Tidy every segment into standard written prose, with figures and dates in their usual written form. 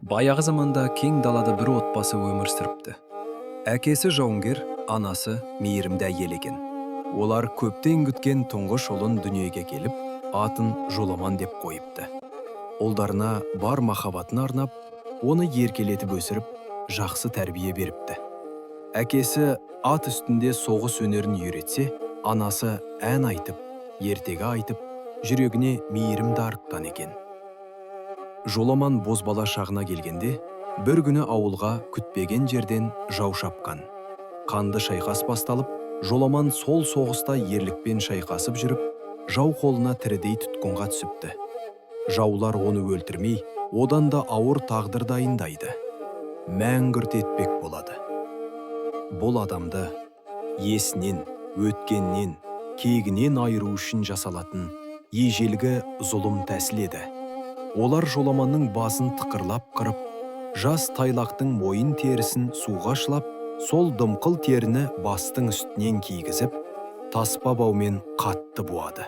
Баяғы заманда кең далада бір отбасы өмір сүріпті. Әкесі жауынгер, анасы мейірімді әйел екен. Олар көптен күткен тұңғыш ұлын дүниеге келіп, атын Жоламан деп қойыпты. Ұлдарына бар махаббатын арнап, оны еркелетіп өсіріп, жақсы тәрбие беріпті. Әкесі ат үстінде соғыс өнерін үйретсе, анасы ән айтып, ертегі айтып, жүрегіне мейірімді артқан екен. Жоламан бозбала шағына келгенде, бір күні ауылға күтпеген жерден жау шапқан. Қанды шайқас басталып, Жоламан сол соғыста ерлікпен шайқасып жүріп, жау қолына тірідей тұтқынға түсіпті. Жаулар оны өлтірмей, одан да ауыр тағдыр дайындайды. Мәңгүрт етпек болады. Бұл адамды есінен, өткеннен, кегінен айыру үшін жасалатын ежелгі зұлым тәсіл еді. Олар Жоламанның басын тықырлап қырып, жас тайлақтың мойын терісін суға шылап, сол дымқыл теріні бастың үстінен кигізіп, таспа баумен қатты буады.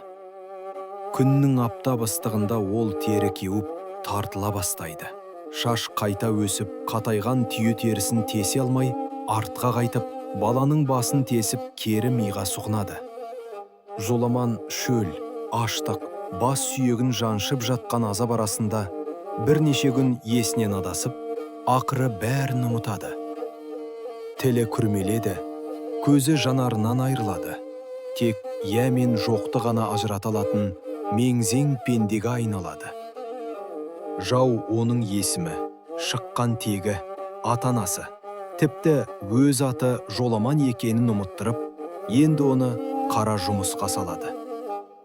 Күннің аптап ыстығында ол тері кеуіп, тартыла бастайды. Шаш қайта өсіп, қатайған түйе терісін тесе алмай, артқа қайтып, баланың басын тесіп, кері миға сұғынады. Жоламан шөл, аштық, бас сүйегін жаншып жатқан азап арасында бірнеше күн есінен адасып, ақыры бәрін ұмытады. Тілі күрмеледі, көзі жанарынан айырылады. Тек иә мен жоқты ғана ажырата алатын меңзең пендеге айналады. Жау оның есімі, шыққан тегі, ата-анасы, тіпті өз аты Жоламан екенін ұмыттырып, енді оны қара жұмысқа салады.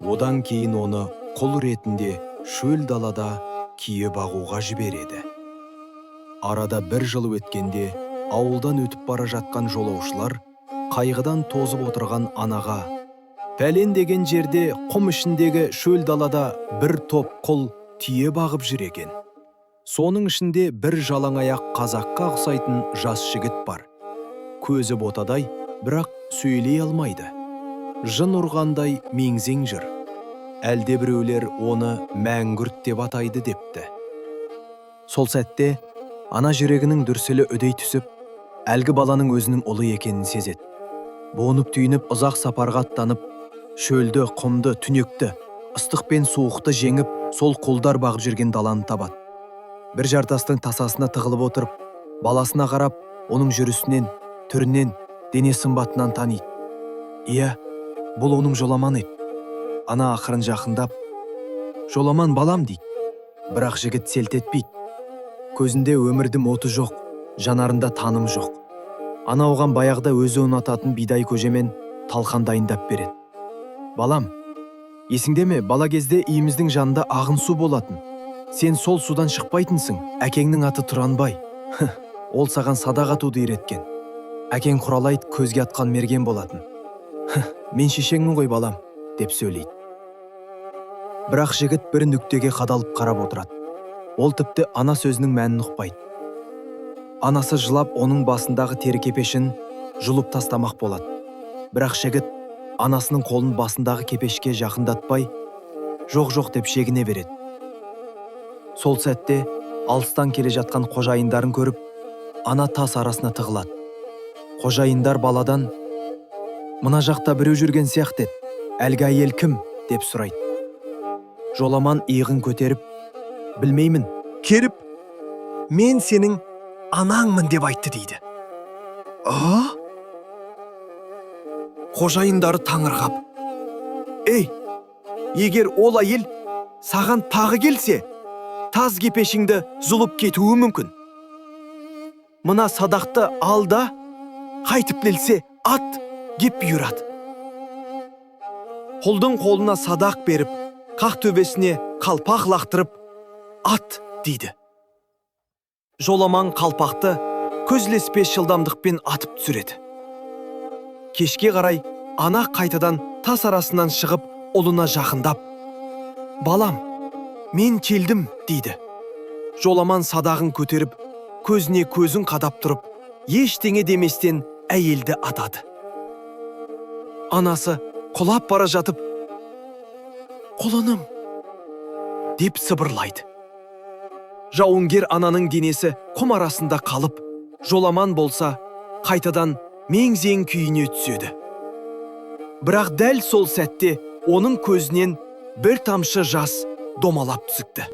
Одан кейін оны құл ретінде шөл далада кие бағуға жібереді. Арада бір жыл өткенде, ауылдан өтіп бара жатқан жолаушылар қайғыдан тозып отырған анаға, пәлен деген жерде құм ішіндегі шөл далада бір топ құл тие бағып жүр екен. Соның ішінде бір жалаң аяқ қазаққа ұқсайтын жас жігіт бар. Көзі ботадай, бірақ сөйлей алмайды. Жын ұрғандай меңзең жүр. Әлде біреулер оны мәңгүрт деп атайды депті. Сол сәтте ана жүрегінің дүрсілі үдей түсіп, әлгі баланың өзінің ұлы екенін сезеді. Буынып түйініп ұзақ сапарға аттанып, шөлді, құмды, түнекті, ыстық пен суықты жеңіп, сол құлдар бағып жүрген даланы табады. Бір жартастың тасасына тығылып отырып, баласына қарап, оның жүрісінен, түрінен, дене сымбатынан таниды. Иә, бұл оның Жоламан еді. Ана ақырын жақындап, Жоламан балам дейді. Бірақ жігіт селт етпейді. Көзінде өмірдің оты жоқ, жанарында таным жоқ. Ана оған баяғыда өзі ұнататын бидай көжемен талқан дайындап береді. Балам, есіңде ме, бала кезде үйіміздің жанында ағын су болатын. Сен сол судан шықпайтынсың. Әкеңнің аты Тұранбай. Ол саған садақ атуды үйреткен. Әкең Құралайды көзге атқан мерген болатын. Мен шешеңмін ғой балам, деп сөйлейді. Бірақ жігіт бір нүктеге қадалып қарап отырады. Ол тіпті ана сөзінің мәнін ұқпайды. Анасы жылап оның басындағы тері кепешін жұлып тастамақ болады. Бірақ жігіт анасының қолын басындағы кепешке жақындатпай, жоқ деп шегіне береді. Сол сәтте алыстан келе жатқан қожайындарын көріп, ана тас арасына тығылады. Қожайындар баладан, «Мына жақта біреу жүрген сияқты еді. Әлгі әйел кім?» деп сұрайды. Жоламан иығын көтеріп, «Білмеймін, керіп, мен сенің анаңмын» деп айтты дейді. Қожайындары таңырқап, «Ей, егер ол әйел саған тағы келсе, таз кепешіңді жұлып кетуі мүмкін. Мына садақты ал да, қайтып келсе ат» деп бұйырады. Құлдың қолына садақ беріп, қақ төбесіне қалпақ лақтырып, ат дейді. Жоламан қалпақты көзлеспес жылдамдықпен атып түсіреді. Кешке қарай ана қайтадан тас арасынан шығып, ұлына жақындап, «Балам, мен келдім» дейді. Жоламан садағын көтеріп, көзіне көзін қадап тұрып, ештеңе деместен әйелді атады. Анасы құлап бара жатып, «Құлыным» деп сыбырлайды. Жауынгер ананың денесі құм арасында қалып, жоламан болса, қайтадан мең-зең күйіне түседі. Бірақ дәл сол сәтте оның көзінен бір тамшы жас домалап түсікті.